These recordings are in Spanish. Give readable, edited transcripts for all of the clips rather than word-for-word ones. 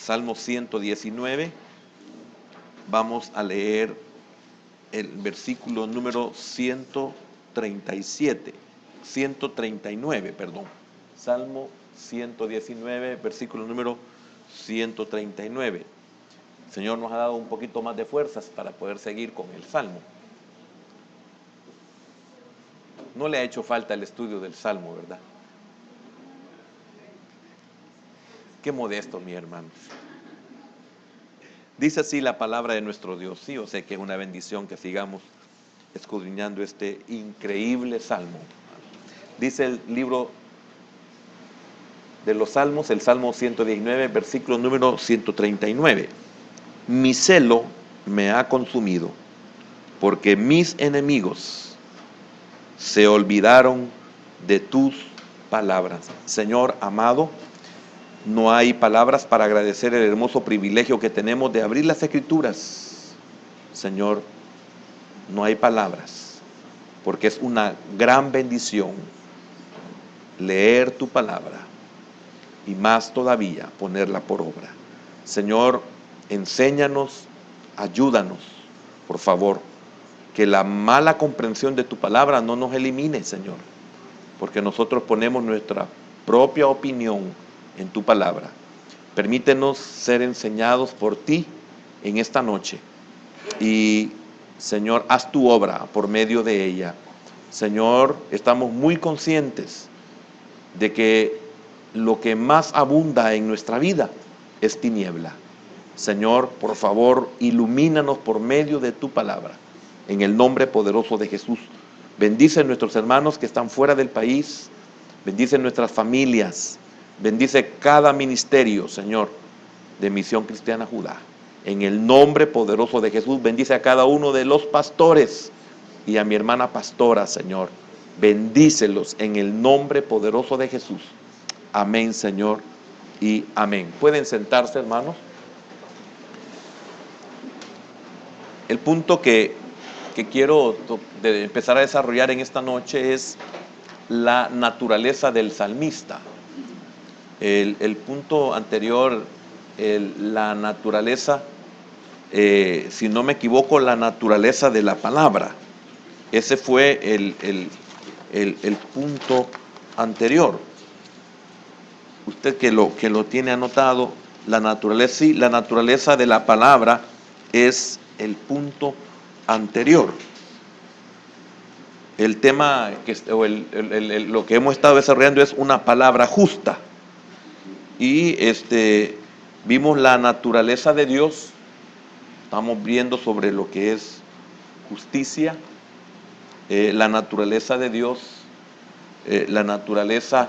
Salmo 119, vamos a leer el versículo número 139, perdón. Salmo 119, versículo número 139. El Señor nos ha dado un poquito más de fuerzas para poder seguir con el Salmo. No le ha hecho falta el estudio del Salmo, ¿verdad? Qué modesto, mi hermano. Dice así la palabra de nuestro Dios. Sí, yo sé que es una bendición que sigamos escudriñando este increíble Salmo. Dice el libro de los Salmos, el Salmo 119, versículo número 139. Mi celo me ha consumido, porque mis enemigos se olvidaron de tus palabras. Señor amado, no hay palabras para agradecer el hermoso privilegio que tenemos de abrir las Escrituras. Señor, no hay palabras, porque es una gran bendición leer tu palabra y más todavía ponerla por obra. Señor, enséñanos, ayúdanos, por favor, que la mala comprensión de tu palabra no nos elimine, Señor, porque nosotros ponemos nuestra propia opinión en tu palabra. Permítenos ser enseñados por ti en esta noche y, Señor, haz tu obra por medio de ella. Señor, estamos muy conscientes de que lo que más abunda en nuestra vida es tiniebla. Señor, por favor, ilumínanos por medio de tu palabra. En el nombre poderoso de Jesús. Bendice a nuestros hermanos que están fuera del país. Bendice nuestras familias. Bendice cada ministerio, Señor, de Misión Cristiana Judá. En el nombre poderoso de Jesús, bendice a cada uno de los pastores y a mi hermana pastora, Señor. Bendícelos en el nombre poderoso de Jesús. Amén, Señor, y amén. Pueden sentarse, hermanos. El punto que quiero empezar a desarrollar en esta noche es la naturaleza del salmista. El punto anterior, la naturaleza, si no me equivoco, la naturaleza de la palabra. Ese fue el punto anterior. Usted que lo tiene anotado, la naturaleza de la palabra es el punto anterior. El tema lo que hemos estado desarrollando es una palabra justa. Y vimos la naturaleza de Dios. Estamos viendo sobre lo que es justicia, la naturaleza de Dios, la naturaleza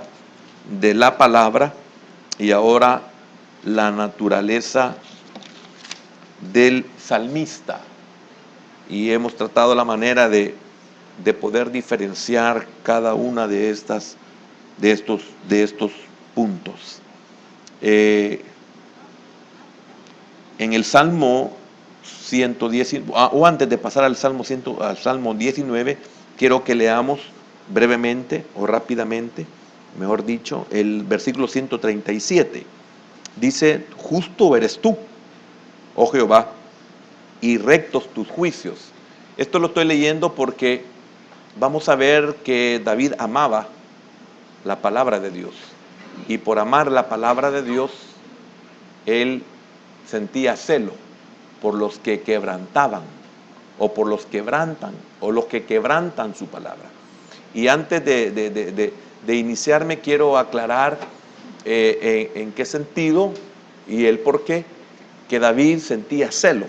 de la palabra y ahora la naturaleza del salmista. Y hemos tratado la manera de poder diferenciar cada una de estos puntos. En el Salmo 110, o antes de pasar al Salmo 19, quiero que leamos brevemente o rápidamente, mejor dicho, el versículo 137. Dice: justo eres tú, oh Jehová, y rectos tus juicios. Esto lo estoy leyendo porque vamos a ver que David amaba la palabra de Dios. Y por amar la palabra de Dios, él sentía celo por los que quebrantaban, o por los quebrantan, o los que quebrantan su palabra. Y antes de iniciarme, quiero aclarar en qué sentido y el por qué que David sentía celo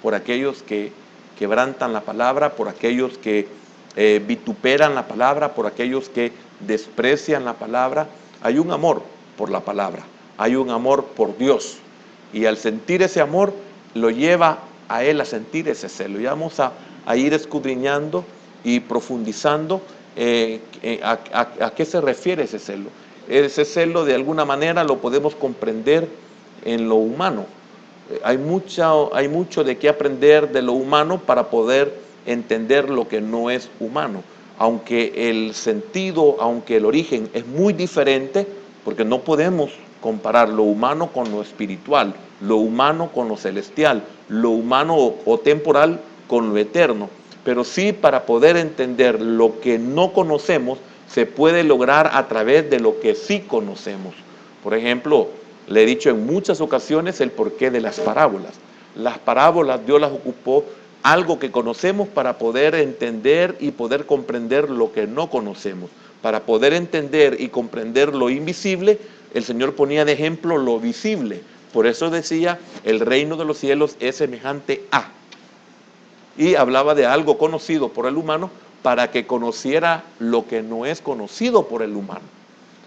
por aquellos que quebrantan la palabra, por aquellos que vituperan la palabra, por aquellos que desprecian la palabra. Hay un amor por la palabra, hay un amor por Dios, y al sentir ese amor lo lleva a él a sentir ese celo. Y vamos a ir escudriñando y profundizando a qué se refiere ese celo. Ese celo, de alguna manera, lo podemos comprender en lo humano. Hay mucho de qué aprender de lo humano para poder entender lo que no es humano. Aunque el sentido, aunque el origen es muy diferente, porque no podemos comparar lo humano con lo espiritual, lo humano con lo celestial, lo humano o temporal con lo eterno. Pero sí, para poder entender lo que no conocemos, se puede lograr a través de lo que sí conocemos. Por ejemplo, le he dicho en muchas ocasiones el porqué de las parábolas. Las parábolas Dios las ocupó algo que conocemos para poder entender y poder comprender lo que no conocemos. Para poder entender y comprender lo invisible, el Señor ponía de ejemplo lo visible. Por eso decía, el reino de los cielos es semejante a. Y hablaba de algo conocido por el humano para que conociera lo que no es conocido por el humano.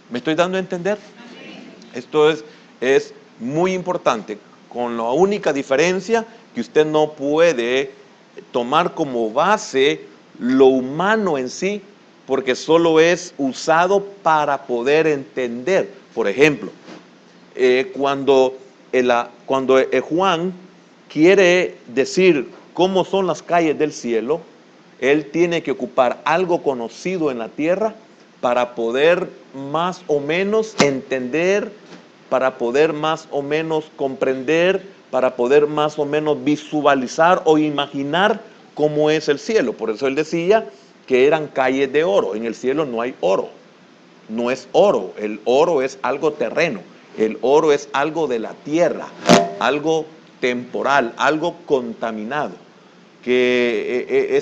¿Me estoy dando a entender? Esto es muy importante, con la única diferencia que usted no puede tomar como base lo humano en sí, porque solo es usado para poder entender. Por ejemplo, cuando Juan quiere decir cómo son las calles del cielo, él tiene que ocupar algo conocido en la tierra para poder más o menos entender, para poder más o menos comprender, para poder más o menos visualizar o imaginar cómo es el cielo. Por eso él decía que eran calles de oro. En el cielo no hay oro, no es oro. El oro es algo terreno, el oro es algo de la tierra, algo temporal, algo contaminado, que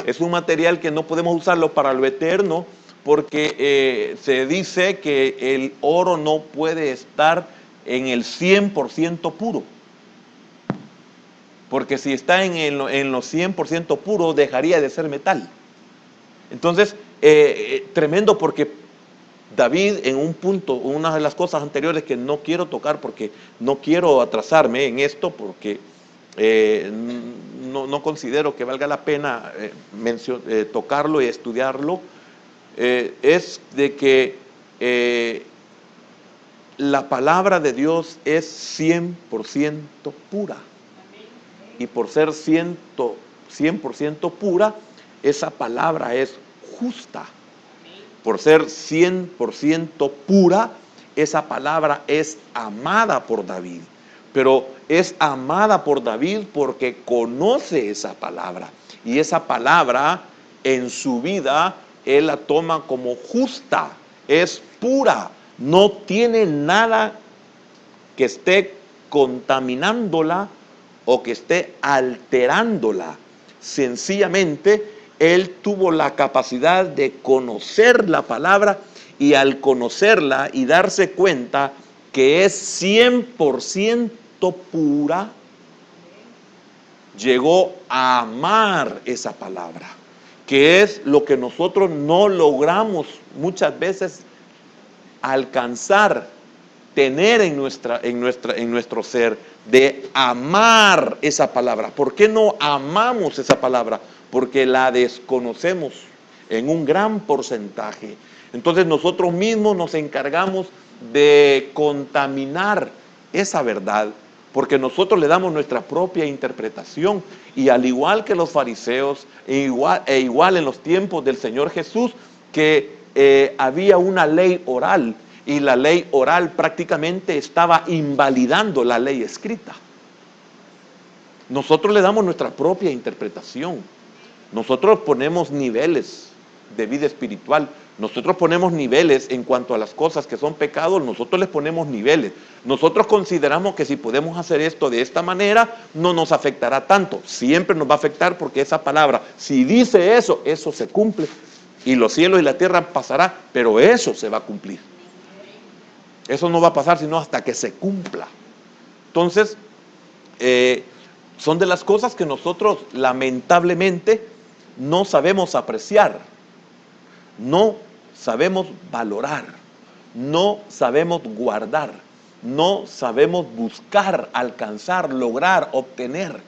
es un material que no podemos usarlo para lo eterno, porque se dice que el oro no puede estar en el 100% puro, porque si está en los 100% puro dejaría de ser metal. Entonces, tremendo, porque David en un punto, una de las cosas anteriores que no quiero tocar porque no quiero atrasarme en esto, porque no considero que valga la pena tocarlo y estudiarlo, es de que la palabra de Dios es 100% pura. Y por ser 100% pura, esa palabra es justa. Por ser 100% pura, esa palabra es amada por David. Pero es amada por David porque conoce esa palabra. Y esa palabra en su vida, él la toma como justa, es pura, no tiene nada que esté contaminándola o que esté alterándola. Sencillamente, él tuvo la capacidad de conocer la palabra, y al conocerla y darse cuenta que es 100% pura, llegó a amar esa palabra, que es lo que nosotros no logramos muchas veces alcanzar, tener en nuestro ser, de amar esa palabra. ¿Por qué no amamos esa palabra? Porque la desconocemos en un gran porcentaje. Entonces nosotros mismos nos encargamos de contaminar esa verdad, porque nosotros le damos nuestra propia interpretación. Y al igual que los fariseos, igual en los tiempos del Señor Jesús, que había una ley oral, y la ley oral prácticamente estaba invalidando la ley escrita. Nosotros le damos nuestra propia interpretación. Nosotros ponemos niveles de vida espiritual. Nosotros ponemos niveles en cuanto a las cosas que son pecados. Nosotros les ponemos niveles. Nosotros consideramos que si podemos hacer esto de esta manera, no nos afectará tanto. Siempre nos va a afectar, porque esa palabra, si dice eso, eso se cumple. Y los cielos y la tierra pasará, pero eso se va a cumplir. Eso no va a pasar sino hasta que se cumpla. Entonces, son de las cosas que nosotros lamentablemente no sabemos apreciar, no sabemos valorar, no sabemos guardar, no sabemos buscar, alcanzar, lograr, obtener.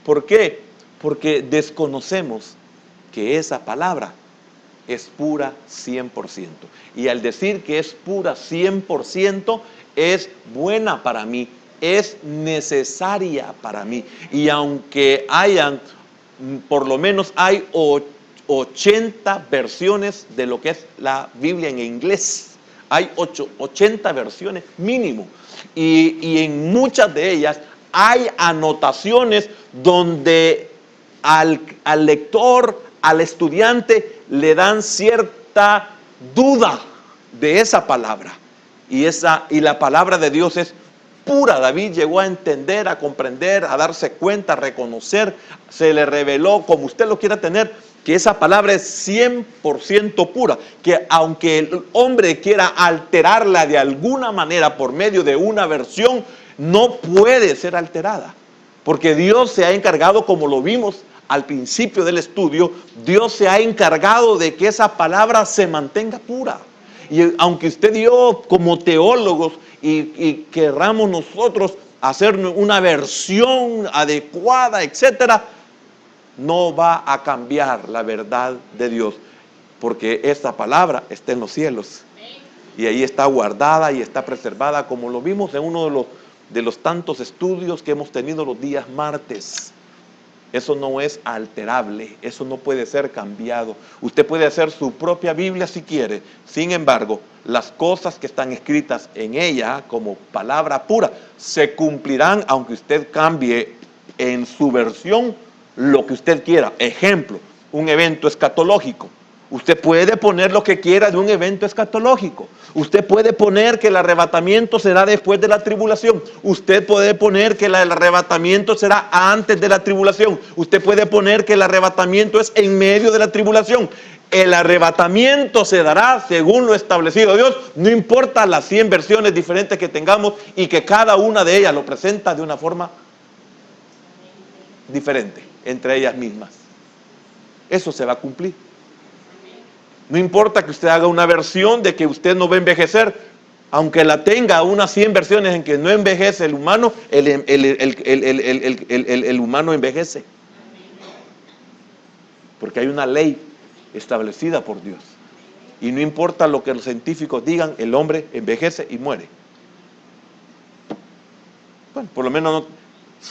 ¿Por qué? Porque desconocemos que esa palabra es pura 100%. Y al decir que es pura 100%, es buena para mí, es necesaria para mí. Y aunque por lo menos hay 80 versiones de lo que es la Biblia en inglés, Hay 80 versiones mínimo. Y en muchas de ellas hay anotaciones donde al lector, al estudiante, le dan cierta duda de esa palabra. Y la palabra de Dios es pura. David llegó a entender, a comprender, a darse cuenta, a reconocer, se le reveló, como usted lo quiera tener, que esa palabra es 100% pura, que aunque el hombre quiera alterarla de alguna manera por medio de una versión, no puede ser alterada, porque Dios se ha encargado, como lo vimos al principio del estudio, Dios se ha encargado de que esa palabra se mantenga pura. Y aunque usted y yo, como teólogos, y querramos nosotros hacer una versión adecuada, etcétera, no va a cambiar la verdad de Dios, porque esta palabra está en los cielos y ahí está guardada y está preservada, como lo vimos en uno de los tantos estudios que hemos tenido los días martes. Eso no es alterable, eso no puede ser cambiado. Usted puede hacer su propia Biblia si quiere, sin embargo, las cosas que están escritas en ella como palabra pura se cumplirán aunque usted cambie en su versión lo que usted quiera. Ejemplo, un evento escatológico. Usted puede poner lo que quiera de un evento escatológico. Usted puede poner que el arrebatamiento será después de la tribulación. Usted puede poner que el arrebatamiento será antes de la tribulación. Usted puede poner que el arrebatamiento es en medio de la tribulación. El arrebatamiento se dará según lo establecido Dios. No importa las 100 versiones diferentes que tengamos y que cada una de ellas lo presenta de una forma diferente entre ellas mismas. Eso se va a cumplir. No importa que usted haga una versión de que usted no va a envejecer, aunque la tenga unas 100 versiones en que no envejece el humano, el humano envejece. Porque hay una ley establecida por Dios. Y no importa lo que los científicos digan, el hombre envejece y muere. Bueno, por lo menos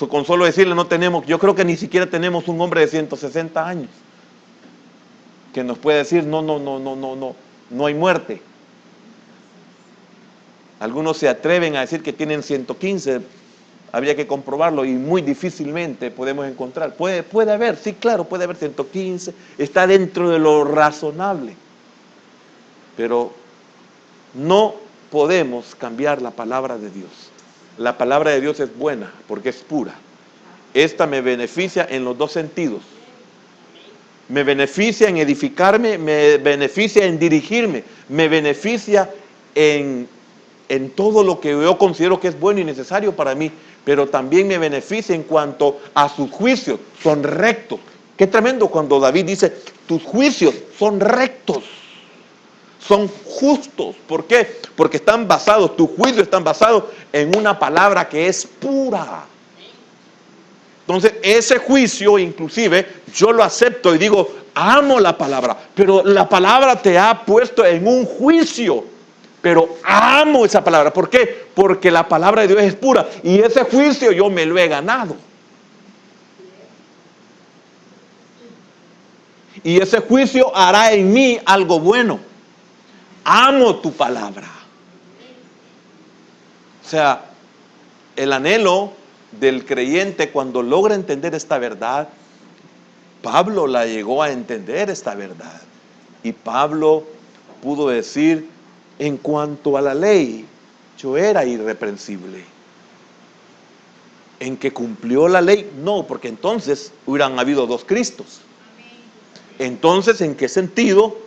con solo decirle no tenemos, yo creo que ni siquiera tenemos un hombre de 160 años que nos puede decir no hay muerte. Algunos se atreven a decir que tienen 115, habría que comprobarlo y muy difícilmente podemos encontrar. Puede haber, sí, claro, puede haber 115, está dentro de lo razonable, pero no podemos cambiar la palabra de Dios. La palabra de Dios es buena porque es pura. Esta me beneficia en los dos sentidos. Me beneficia en edificarme, me beneficia en dirigirme, me beneficia en todo lo que yo considero que es bueno y necesario para mí, pero también me beneficia en cuanto a sus juicios, son rectos. Qué tremendo cuando David dice, tus juicios son rectos, son justos. ¿Por qué? Porque están basados, tus juicios están basados en una palabra que es pura. Entonces, ese juicio, inclusive, yo lo acepto y digo, amo la palabra, pero la palabra te ha puesto en un juicio, pero amo esa palabra. ¿Por qué? Porque la palabra de Dios es pura y ese juicio yo me lo he ganado. Y ese juicio hará en mí algo bueno. Amo tu palabra. O sea, el anhelo del creyente cuando logra entender esta verdad, Pablo la llegó a entender esta verdad. Y Pablo pudo decir, en cuanto a la ley, yo era irreprensible. ¿En que cumplió la ley? No, porque entonces hubieran habido dos Cristos. Entonces, ¿en qué sentido?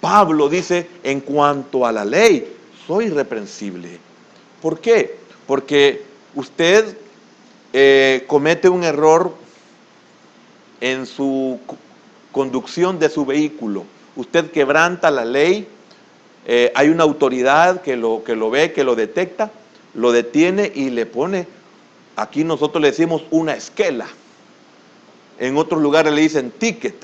Pablo dice, en cuanto a la ley, soy irreprensible. ¿Por qué? Porque usted comete un error en su conducción de su vehículo. Usted quebranta la ley, hay una autoridad que lo ve, que lo detecta, lo detiene y le pone, aquí nosotros le decimos una esquela, en otros lugares le dicen ticket,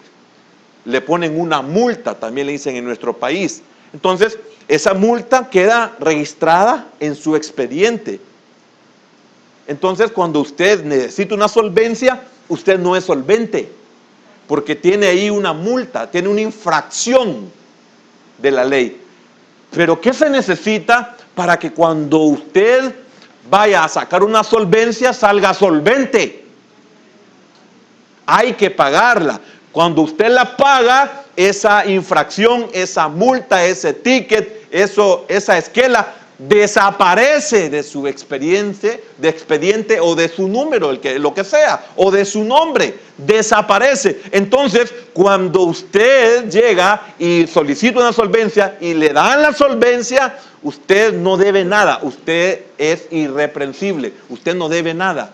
le ponen una multa, también le dicen en nuestro país. Entonces, esa multa queda registrada en su expediente. Entonces, cuando usted necesita una solvencia, usted no es solvente, porque tiene ahí una multa, tiene una infracción de la ley. Pero ¿qué se necesita para que cuando usted vaya a sacar una solvencia salga solvente? Hay que pagarla. Cuando usted la paga, esa infracción, esa multa, ese ticket, esa esquela desaparece de su expediente o de su número, lo que sea, o de su nombre, desaparece. Entonces, cuando usted llega y solicita una solvencia y le dan la solvencia, usted no debe nada, usted es irreprensible, usted no debe nada.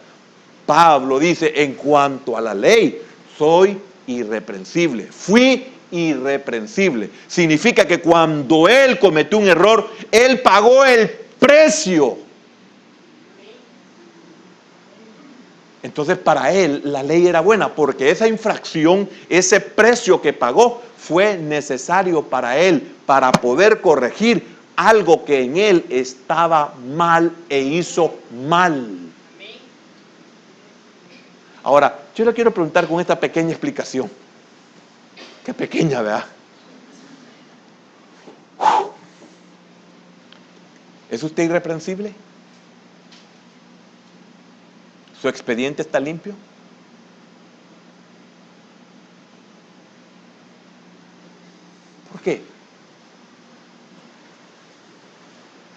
Pablo dice, en cuanto a la ley, soy irreprensible, fui irreprensible. Significa que cuando él cometió un error, él pagó el precio. Entonces para él la ley era buena, porque esa infracción, ese precio que pagó, fue necesario para él, para poder corregir algo que en él estaba mal e hizo mal. Ahora, yo le quiero preguntar con esta pequeña explicación. Qué pequeña, ¿verdad? ¿Es usted irreprensible? ¿Su expediente está limpio? ¿Por qué?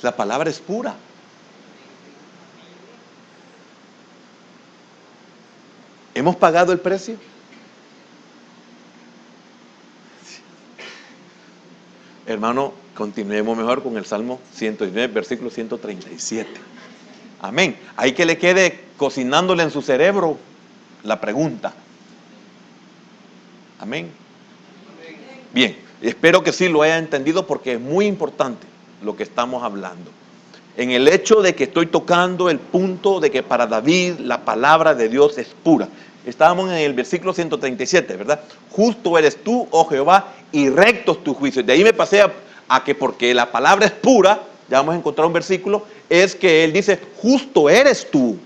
La palabra es pura. ¿Hemos pagado el precio? Hermano, continuemos mejor con el Salmo 119, versículo 137. Amén. Ahí que le quede cocinándole en su cerebro la pregunta. Amén. Bien, espero que sí lo haya entendido porque es muy importante lo que estamos hablando. En el hecho de que estoy tocando el punto de que para David la palabra de Dios es pura. Estábamos en el versículo 137, ¿verdad? Justo eres tú, oh Jehová, y rectos tus juicios. De ahí me pasé a que porque la palabra es pura, ya vamos a encontrar un versículo, es que él dice, justo eres tú.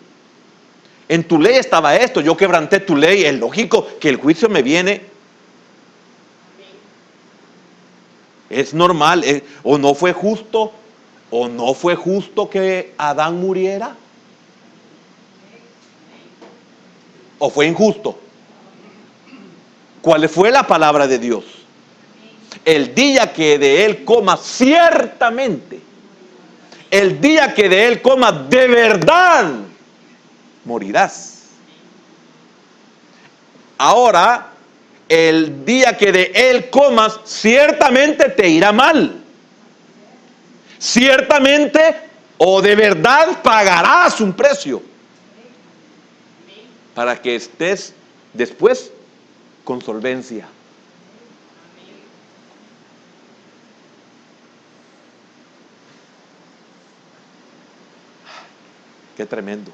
En tu ley estaba esto, yo quebranté tu ley, es lógico que el juicio me viene. Es normal, o no fue justo que Adán muriera. ¿O fue injusto? ¿Cuál fue la palabra de Dios? El día que de él comas ciertamente, el día que de él comas de verdad, morirás. Ahora, el día que de él comas, ciertamente te irá mal. Ciertamente o de verdad pagarás un precio para que estés después con solvencia. Qué tremendo.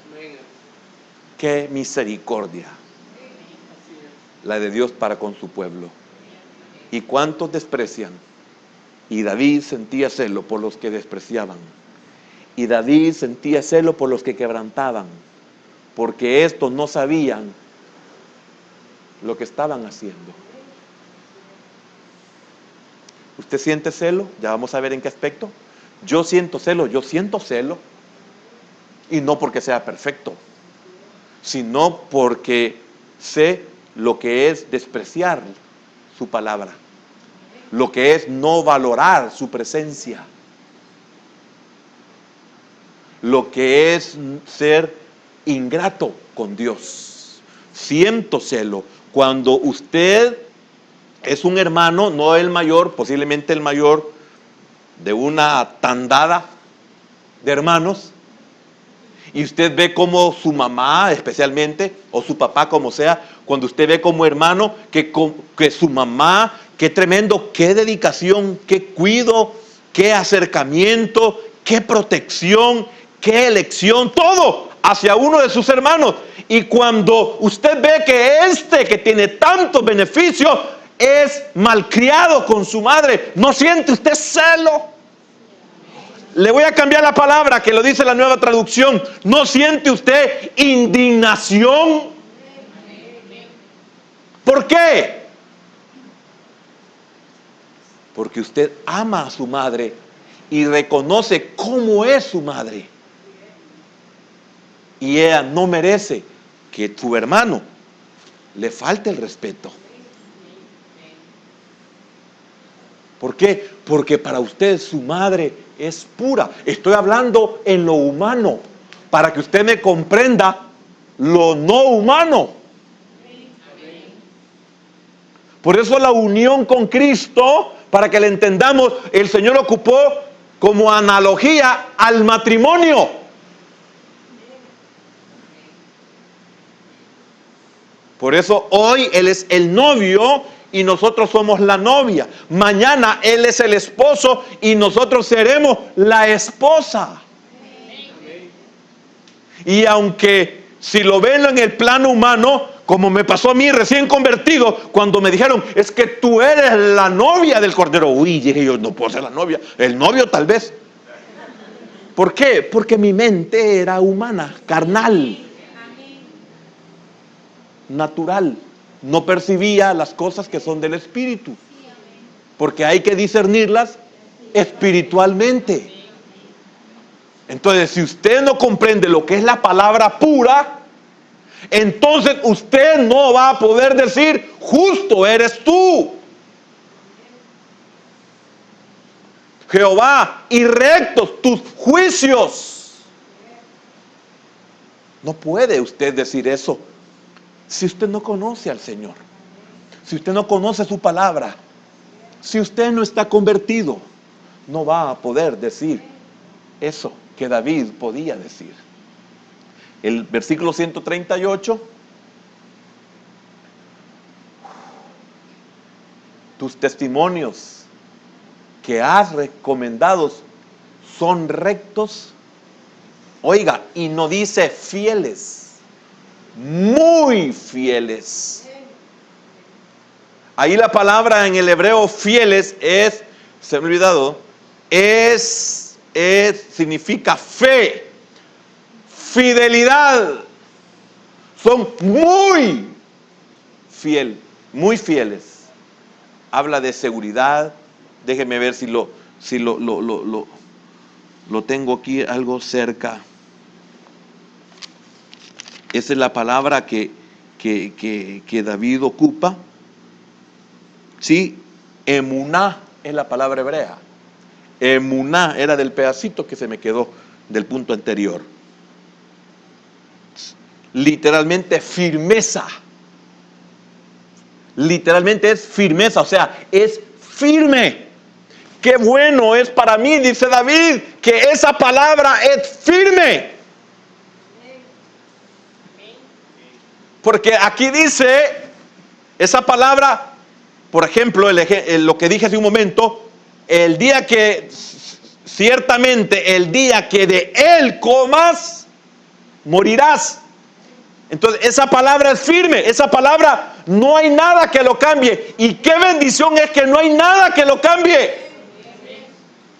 Qué misericordia la de Dios para con su pueblo. ¿Y cuántos desprecian? Y David sentía celo por los que despreciaban. Y David sentía celo por los que quebrantaban, porque estos no sabían lo que estaban haciendo. ¿Usted siente celo? Ya vamos a ver en qué aspecto. Yo siento celo. Y no porque sea perfecto, sino porque sé lo que es despreciar su palabra, lo que es no valorar su presencia, lo que es ser ingrato con Dios. Siento celo. Cuando usted es un hermano, no el mayor, posiblemente el mayor de una tandada de hermanos, y usted ve como su mamá especialmente, o su papá como sea, cuando usted ve como hermano que su mamá, qué tremendo, qué dedicación, qué cuido, qué acercamiento, qué protección, qué elección, todo hacia uno de sus hermanos. Y cuando usted ve que que tiene tantos beneficios es malcriado con su madre, ¿no siente usted celo? Le voy a cambiar la palabra que lo dice la Nueva Traducción. ¿No siente usted indignación? ¿Por qué? Porque usted ama a su madre y reconoce cómo es su madre. Y ella no merece que su hermano le falte el respeto. ¿Por qué? Porque para usted su madre es pura. Estoy hablando en lo humano, para que usted me comprenda lo no humano. Por eso la unión con Cristo, para que le entendamos, el Señor ocupó como analogía al matrimonio. Por eso hoy Él es el novio y nosotros somos la novia. Mañana Él es el esposo y nosotros seremos la esposa. Y aunque si lo ven en el plano humano, como me pasó a mí recién convertido, cuando me dijeron, es que tú eres la novia del Cordero. Uy, dije yo, no puedo ser la novia, el novio tal vez. ¿Por qué? Porque mi mente era humana, carnal, natural. No percibía las cosas que son del Espíritu, porque hay que discernirlas espiritualmente. Entonces, si usted no comprende lo que es la palabra pura, entonces usted no va a poder decir, justo eres tú, Jehová, y rectos tus juicios. No puede usted decir eso si usted no conoce al Señor, si usted no conoce su palabra, si usted no está convertido, no va a poder decir eso que David podía decir. El versículo 138, tus testimonios que has recomendado son rectos. Oiga, y no dice fieles, muy fieles. Ahí la palabra en el hebreo fieles es, se me ha olvidado, significa fe, fidelidad. Son muy fieles. Habla de seguridad. Déjeme ver si lo tengo aquí algo cerca. Esa es la palabra que David ocupa. Sí, emuná es la palabra hebrea. Emuná era del pedacito que se me quedó del punto anterior. Literalmente firmeza. Literalmente es firmeza, o sea, es firme. Qué bueno es para mí, dice David, que esa palabra es firme. Porque aquí dice, esa palabra, por ejemplo, lo que dije hace un momento, el día que, ciertamente el día que de él comas, morirás. Entonces esa palabra es firme, esa palabra no hay nada que lo cambie. Y qué bendición es que no hay nada que lo cambie.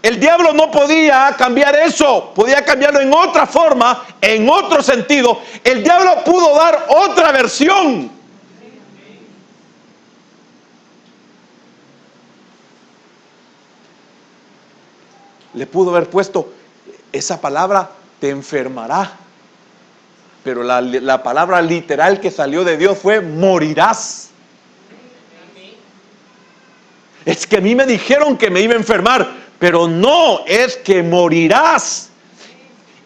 El diablo no podía cambiar eso, podía cambiarlo en otra forma, en otro sentido. El diablo pudo dar otra versión. Le pudo haber puesto, esa palabra te enfermará. Pero la palabra literal que salió de Dios fue morirás. Es que a mí me dijeron que me iba a enfermar, pero no, es que morirás.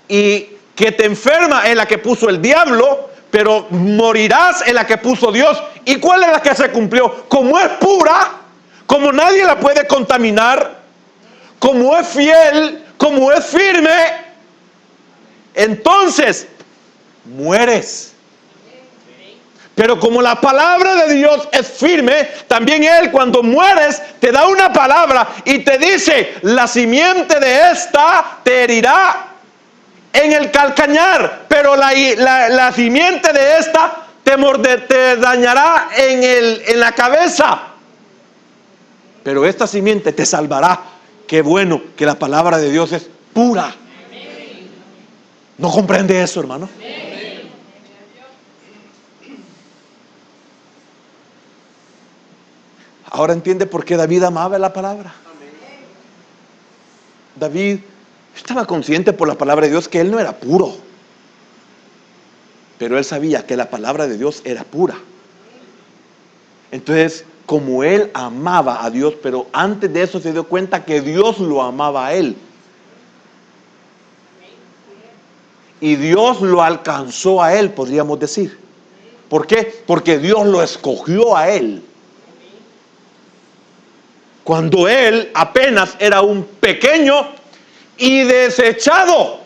Y que te enferma es la que puso el diablo, pero morirás es la que puso Dios. ¿Y cuál es la que se cumplió? Como es pura, como nadie la puede contaminar, como es fiel, como es firme, entonces mueres. Pero como la palabra de Dios es firme, también Él cuando mueres te da una palabra y te dice, la simiente de esta te herirá en el calcañar, pero la simiente de esta te dañará en la cabeza. Pero esta simiente te salvará. Qué bueno que la palabra de Dios es pura. ¿No comprende eso, hermano? Ahora entiende por qué David amaba la palabra. David estaba consciente por la palabra de Dios que él no era puro, pero él sabía que la palabra de Dios era pura. Entonces, como él amaba a Dios, pero antes de eso se dio cuenta que Dios lo amaba a él. Y Dios lo alcanzó a él, podríamos decir. ¿Por qué? Porque Dios lo escogió a él. Cuando él apenas era un pequeño y desechado.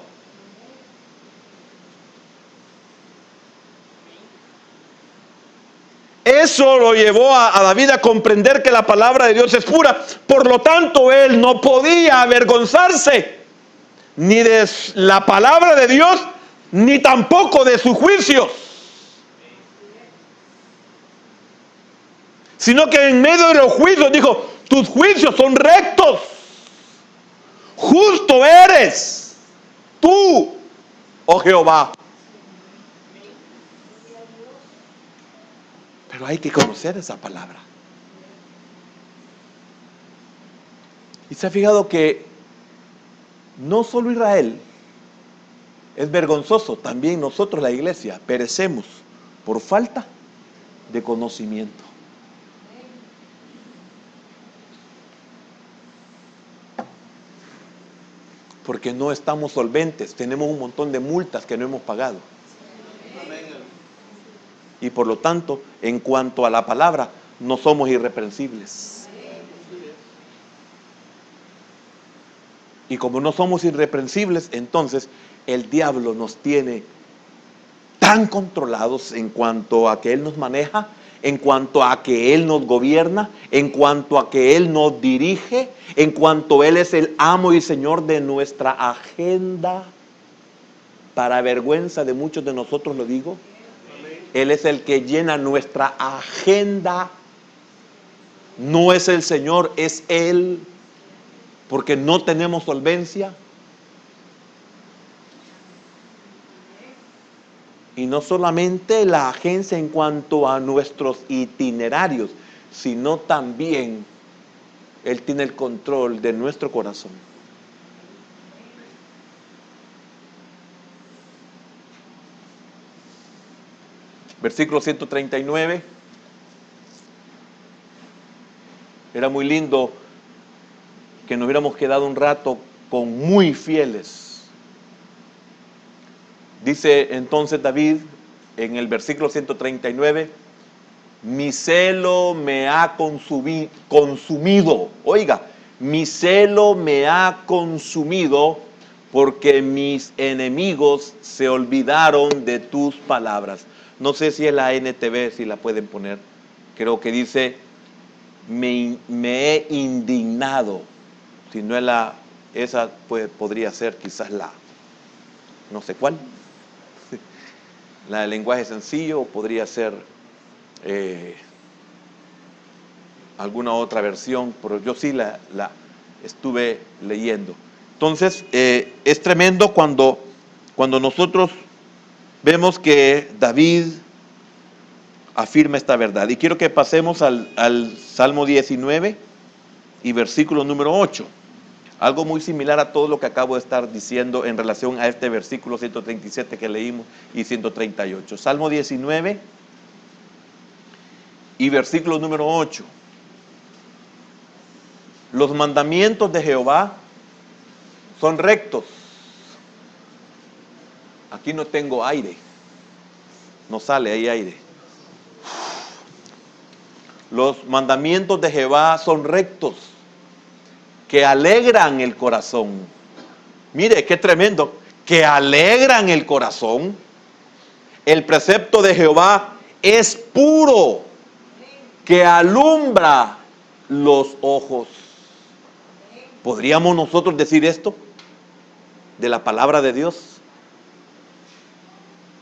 Eso lo llevó a David a comprender que la palabra de Dios es pura. Por lo tanto, él no podía avergonzarse ni de la palabra de Dios, ni tampoco de sus juicios. Sino que en medio de los juicios dijo: tus juicios son rectos, justo eres tú, oh Jehová. Pero hay que conocer esa palabra. Y se ha fijado que no solo Israel es vergonzoso, también nosotros, la iglesia, perecemos por falta de conocimiento. Porque no estamos solventes, tenemos un montón de multas que no hemos pagado. Y por lo tanto, en cuanto a la palabra, no somos irreprensibles. Y como no somos irreprensibles, entonces el diablo nos tiene tan controlados en cuanto a que él nos maneja, en cuanto a que él nos gobierna, en cuanto a que él nos dirige, en cuanto él es el amo y señor de nuestra agenda. Para vergüenza de muchos de nosotros lo digo. Él es el que llena nuestra agenda. No es el Señor, es Él. Porque no tenemos solvencia. Y no solamente la agencia en cuanto a nuestros itinerarios, sino también Él tiene el control de nuestro corazón. Versículo 139. Era muy lindo que nos hubiéramos quedado un rato con muy fieles. Dice entonces David en el versículo 139: mi celo me ha consumido. Oiga, mi celo me ha consumido porque mis enemigos se olvidaron de tus palabras. No sé si es la NTV, si la pueden poner. Creo que dice: me he indignado. Si no es esa podría ser quizás no sé cuál. La de lenguaje sencillo, o podría ser alguna otra versión, pero yo sí la estuve leyendo. Entonces, es tremendo cuando nosotros vemos que David afirma esta verdad. Y quiero que pasemos al Salmo 19 y versículo número 8. Algo muy similar a todo lo que acabo de estar diciendo en relación a este versículo 137 que leímos y 138. Salmo 19 y versículo número 8. Los mandamientos de Jehová son rectos. Aquí no tengo aire. No sale ahí aire. Los mandamientos de Jehová son rectos, que alegran el corazón. Mire, qué tremendo. Que alegran el corazón. El precepto de Jehová es puro, que alumbra los ojos. ¿Podríamos nosotros decir esto de la palabra de Dios?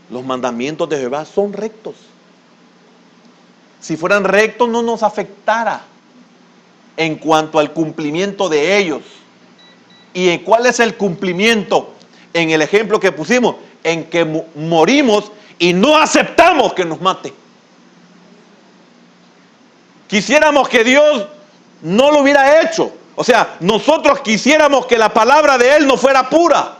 Los mandamientos de Jehová son rectos. Si fueran rectos, no nos afectara en cuanto al cumplimiento de ellos. ¿Y en cuál es el cumplimiento? En el ejemplo que pusimos, en que morimos y no aceptamos que nos mate. Quisiéramos que Dios no lo hubiera hecho, O sea, nosotros quisiéramos que la palabra de Él no fuera pura.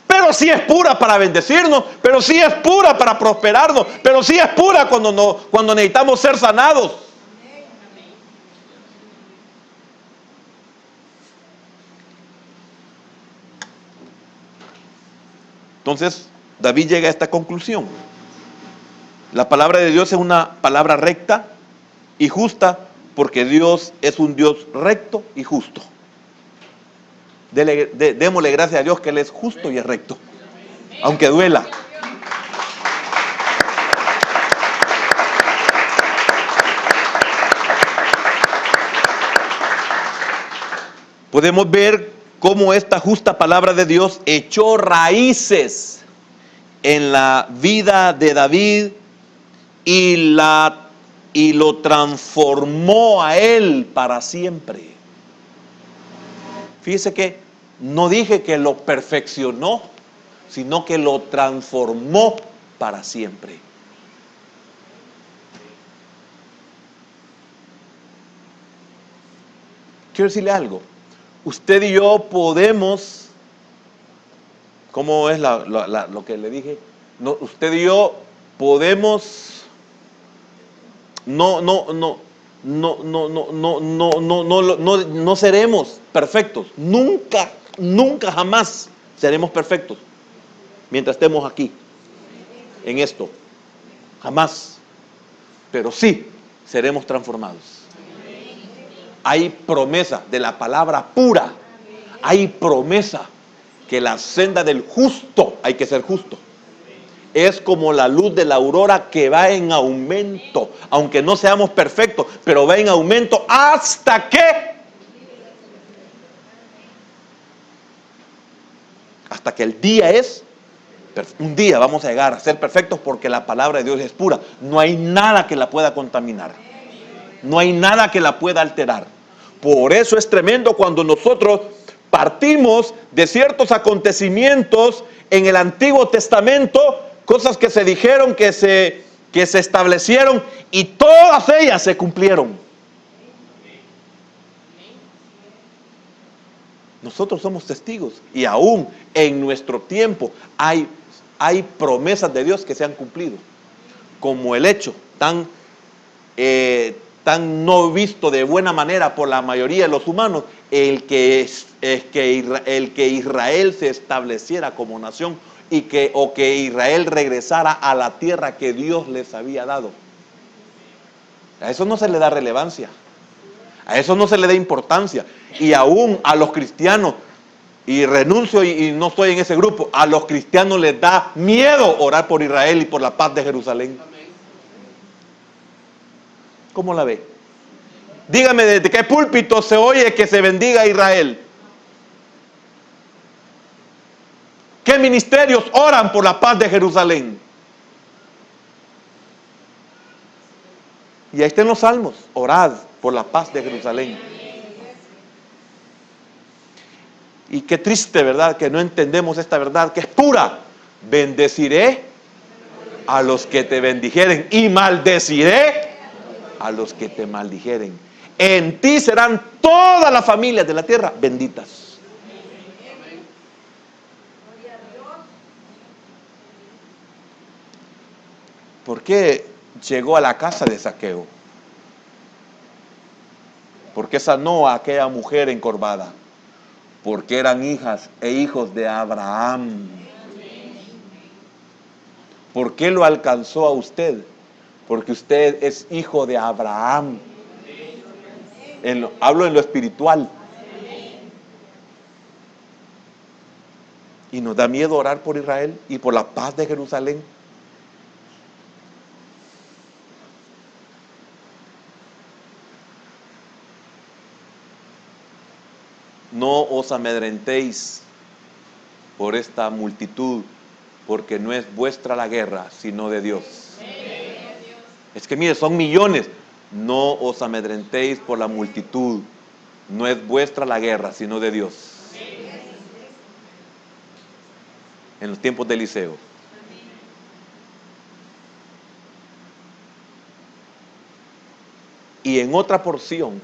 Pero sí es pura para bendecirnos, pero sí es pura para prosperarnos, pero sí es pura cuando necesitamos ser sanados. Entonces, David llega a esta conclusión. La palabra de Dios es una palabra recta y justa, porque Dios es un Dios recto y justo. Démosle gracias a Dios que Él es justo y es recto, aunque duela. Podemos ver cómo esta justa palabra de Dios echó raíces en la vida de David y lo transformó a él para siempre. Fíjese que no dije que lo perfeccionó, sino que lo transformó para siempre. Quiero decirle algo. Usted y yo podemos, ¿cómo es lo que le dije? No, usted y yo podemos, no seremos perfectos. Nunca, nunca, jamás seremos perfectos mientras estemos aquí, en esto. Jamás. Pero sí seremos transformados. Hay promesa de la palabra pura. Hay promesa que la senda del justo, hay que ser justo, es como la luz de la aurora que va en aumento, aunque no seamos perfectos, pero va en aumento hasta que el día es, un día vamos a llegar a ser perfectos porque la palabra de Dios es pura. No hay nada que la pueda contaminar. No hay nada que la pueda alterar. Por eso es tremendo cuando nosotros partimos de ciertos acontecimientos en el Antiguo Testamento, cosas que se dijeron, que se establecieron, y todas ellas se cumplieron. Nosotros somos testigos, y aún en nuestro tiempo hay promesas de Dios que se han cumplido, como el hecho tan no visto de buena manera por la mayoría de los humanos, el que Israel se estableciera como nación o que Israel regresara a la tierra que Dios les había dado. A eso no se le da relevancia, a eso no se le da importancia, y aún a los cristianos, y renuncio y no estoy en ese grupo, a los cristianos les da miedo orar por Israel y por la paz de Jerusalén. ¿Cómo la ve? Dígame, ¿desde qué púlpito se oye que se bendiga a Israel? ¿Qué ministerios oran por la paz de Jerusalén? Y ahí están los salmos: orad por la paz de Jerusalén. Y qué triste, ¿verdad?, que no entendemos esta verdad que es pura. Bendeciré a los que te bendijeren y maldeciré a los que te maldijeren. En ti serán todas las familias de la tierra benditas. ¿Por qué llegó a la casa de Zaqueo? ¿Por qué sanó a aquella mujer encorvada? Porque eran hijas e hijos de Abraham. ¿Por qué lo alcanzó a usted? Porque usted es hijo de Abraham. Hablo en lo espiritual. Y nos da miedo orar por Israel y por la paz de Jerusalén. No os amedrentéis por esta multitud, porque no es vuestra la guerra, sino de Dios. Es que mire, son millones. No os amedrentéis por la multitud, no es vuestra la guerra, sino de Dios. En los tiempos de Eliseo. Y en otra porción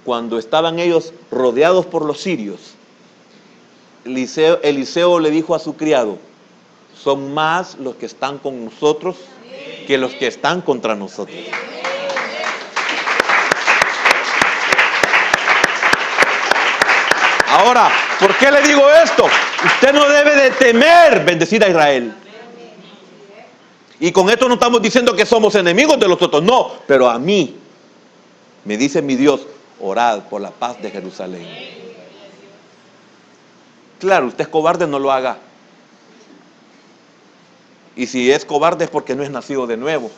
cuando estaban ellos rodeados por los sirios, Eliseo le dijo a su criado: son más los que están con nosotros que los que están contra nosotros. Ahora, ¿por qué le digo esto? Usted no debe de temer bendecir a Israel. Y con esto no estamos diciendo que somos enemigos de los otros, no. Pero a mí, me dice mi Dios, orad por la paz de Jerusalén. Claro, usted es cobarde, no lo haga. Y si es cobarde es porque no es nacido de nuevo.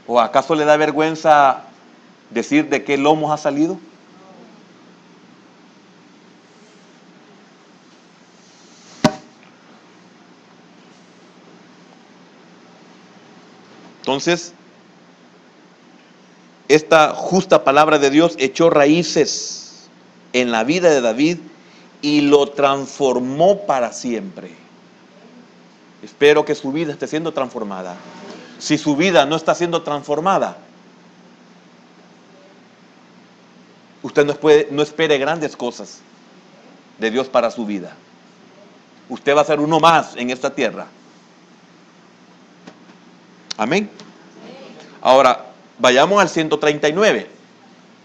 ¿O acaso le da vergüenza decir de qué lomos ha salido? Entonces, esta justa palabra de Dios echó raíces en la vida de David y lo transformó para siempre. Espero que su vida esté siendo transformada. Si su vida no está siendo transformada, usted no espere grandes cosas de Dios para su vida. Usted va a ser uno más en esta tierra. Amén. Ahora, vayamos al 139,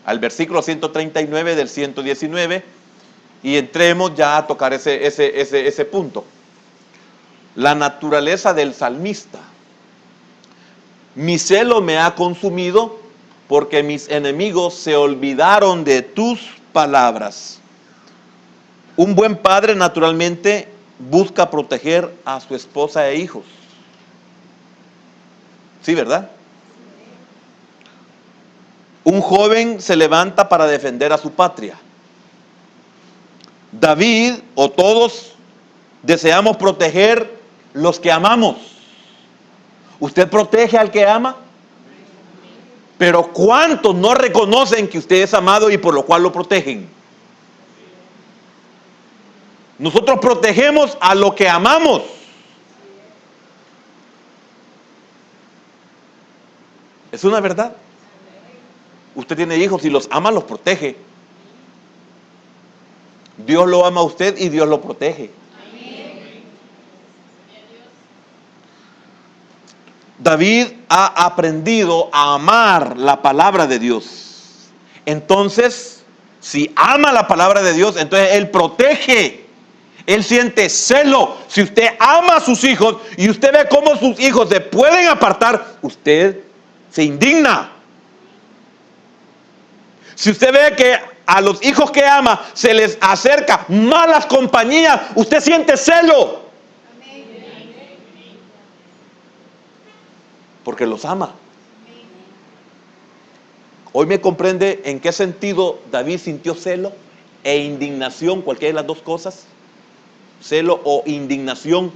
al versículo 139 del 119, y entremos ya a tocar ese punto. La naturaleza del salmista. Mi celo me ha consumido porque mis enemigos se olvidaron de tus palabras. Un buen padre naturalmente busca proteger a su esposa e hijos. ¿Sí, verdad? Un joven se levanta para defender a su patria. David o todos deseamos proteger los que amamos. ¿Usted protege al que ama? Pero ¿cuántos no reconocen que usted es amado y por lo cual lo protegen? Nosotros protegemos a lo que amamos. Es una verdad. Usted tiene hijos y los ama, los protege. Dios lo ama a usted y Dios lo protege. David ha aprendido a amar la palabra de Dios. Entonces, si ama la palabra de Dios, entonces Él protege. Él siente celo. Si usted ama a sus hijos y usted ve cómo sus hijos se pueden apartar, usted se indigna. Si usted ve que a los hijos que ama se les acerca malas compañías, usted siente celo. Porque los ama. Hoy me comprende en qué sentido David sintió celo e indignación, cualquiera de las dos cosas. Celo o indignación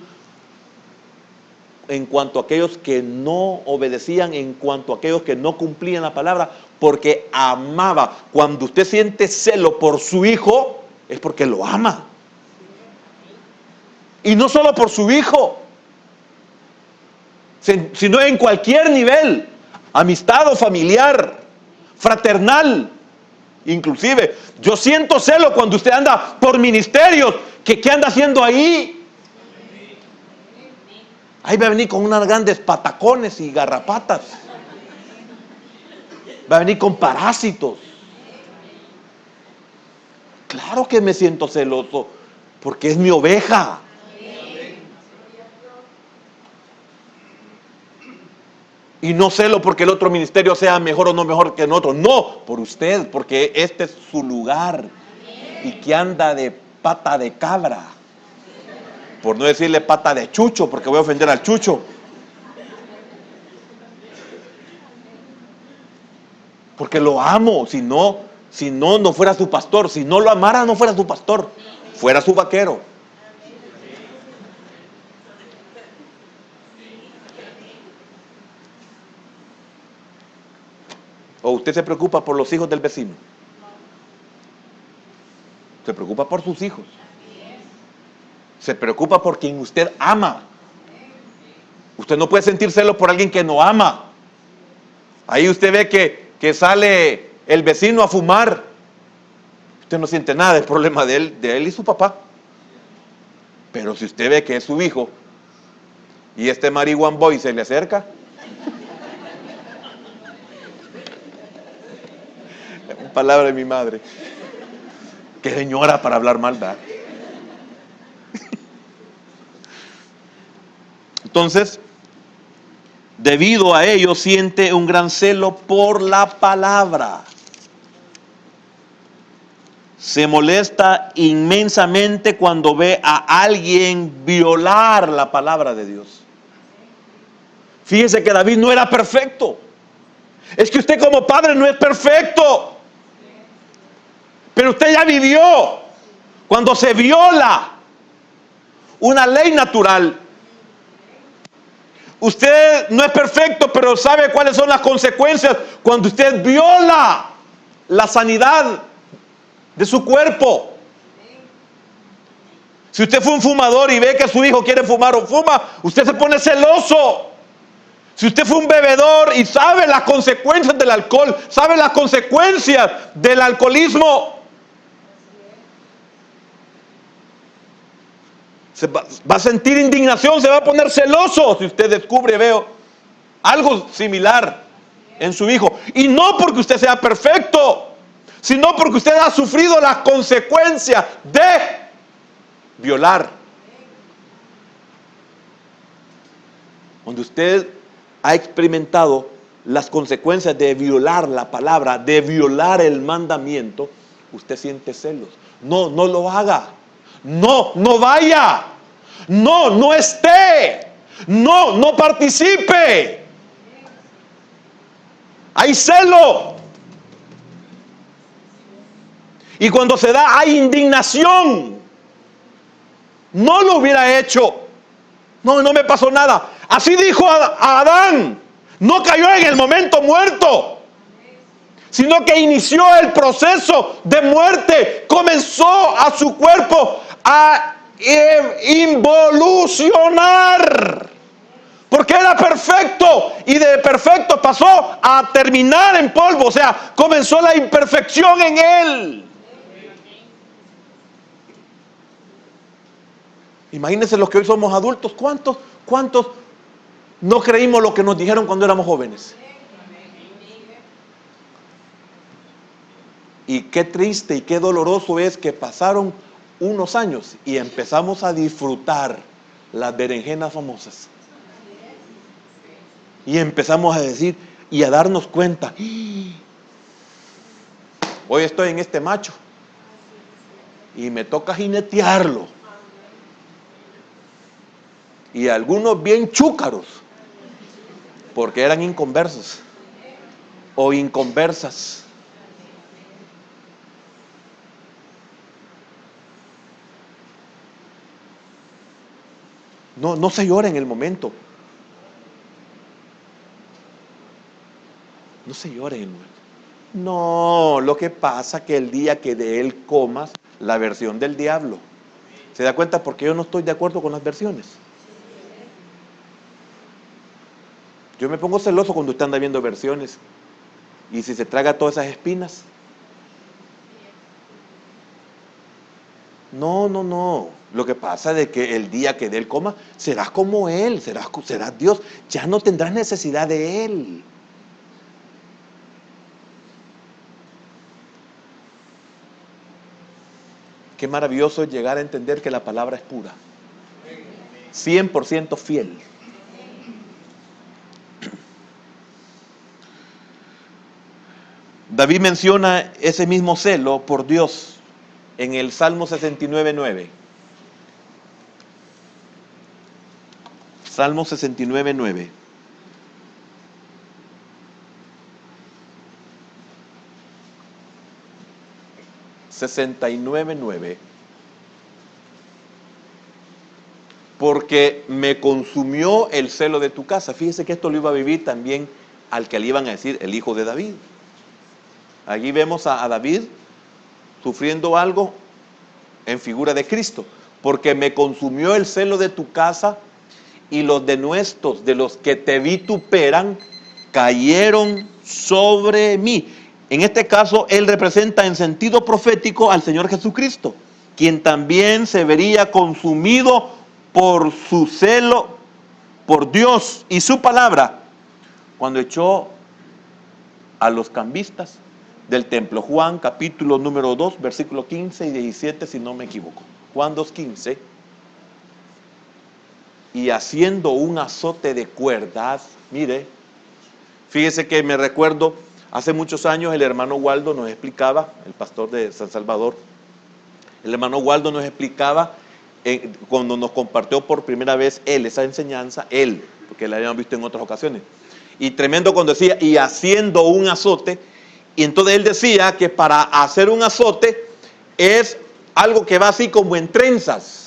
en cuanto a aquellos que no obedecían, en cuanto a aquellos que no cumplían la palabra, porque amaba. Cuando usted siente celo por su hijo, es porque lo ama. Y no solo por su hijo, sino en cualquier nivel, amistad o familiar, fraternal. Inclusive, yo siento celo cuando usted anda por ministerios. ¿Qué anda haciendo ahí? Ahí va a venir con unas grandes patacones y garrapatas. Va a venir con parásitos. Claro que me siento celoso, porque es mi oveja. Y no celo porque el otro ministerio sea mejor o no mejor que el otro. No, por usted, porque este es su lugar. Y que anda de pata de cabra. Por no decirle pata de chucho, porque voy a ofender al chucho. Porque lo amo. Si no, no fuera su pastor. Si no lo amara, no fuera su pastor. Fuera su vaquero. ¿O usted se preocupa por los hijos del vecino? Se preocupa por sus hijos. Se preocupa por quien usted ama. Usted no puede sentir celos por alguien que no ama. Ahí usted ve que sale el vecino a fumar. Usted no siente nada, es problema de él y su papá. Pero si usted ve que es su hijo y este marihuana boy se le acerca, palabra de mi madre, qué señora para hablar maldad. Entonces, debido a ello, siente un gran celo por la palabra. Se molesta inmensamente cuando ve a alguien violar la palabra de Dios. Fíjese que David no era perfecto. Es que usted como padre no es perfecto. Pero usted ya vivió cuando se viola una ley natural. Usted no es perfecto, pero sabe cuáles son las consecuencias cuando usted viola la sanidad de su cuerpo. Si usted fue un fumador y ve que su hijo quiere fumar o fuma, usted se pone celoso. Si usted fue un bebedor y sabe las consecuencias del alcohol, sabe las consecuencias del alcoholismo, va a sentir indignación, se va a poner celoso si usted descubre, veo, algo similar en su hijo. Y no porque usted sea perfecto, sino porque usted ha sufrido las consecuencias de violar. Cuando usted ha experimentado las consecuencias de violar la palabra, de violar el mandamiento, usted siente celos. No lo haga. No vaya. No esté. No participe. Hay celo. Y cuando se da, hay indignación. No lo hubiera hecho. No me pasó nada. Así dijo a Adán. No cayó en el momento muerto, sino que inició el proceso de muerte. Comenzó a su cuerpo a involucionar, porque era perfecto, y de perfecto pasó a terminar en polvo. O sea, comenzó la imperfección en él. Imagínense los que hoy somos adultos. ¿Cuántos no creímos lo que nos dijeron cuando éramos jóvenes? Y qué triste y qué doloroso es que pasaron unos años y empezamos a disfrutar las berenjenas famosas. Y empezamos a decir y a darnos cuenta, hoy estoy en este macho y me toca jinetearlo. Y algunos bien chúcaros, porque eran inconversos o inconversas. No se llora en el momento. No se llora en el momento. No, lo que pasa que el día que de él comas, la versión del diablo. ¿Se da cuenta? Porque yo no estoy de acuerdo con las versiones. Yo me pongo celoso cuando usted anda viendo versiones. Y si se traga todas esas espinas. No. Lo que pasa es que el día que de él coma, serás como él, serás Dios. Ya no tendrás necesidad de él. Qué maravilloso es llegar a entender que la palabra es pura. 100% fiel. David menciona ese mismo celo por Dios en el Salmo 69:9. Salmo 69:9. Porque me consumió el celo de tu casa. Fíjese que esto lo iba a vivir también al que le iban a decir el hijo de David. Allí vemos a David sufriendo algo en figura de Cristo. Porque me consumió el celo de tu casa y los denuestos de los que te vituperan cayeron sobre mí. En este caso, él representa en sentido profético al Señor Jesucristo, quien también se vería consumido por su celo por Dios y su palabra cuando echó a los cambistas del templo. Juan capítulo número 2, versículo 15 y 17, si no me equivoco. Juan 2:15. Y haciendo un azote de cuerdas, mire, fíjese que me recuerdo, hace muchos años el hermano Waldo nos explicaba, el pastor de San Salvador, el hermano Waldo nos explicaba, cuando nos compartió por primera vez él esa enseñanza, porque la habíamos visto en otras ocasiones, y tremendo cuando decía, y haciendo un azote, y entonces él decía que para hacer un azote es algo que va así como en trenzas.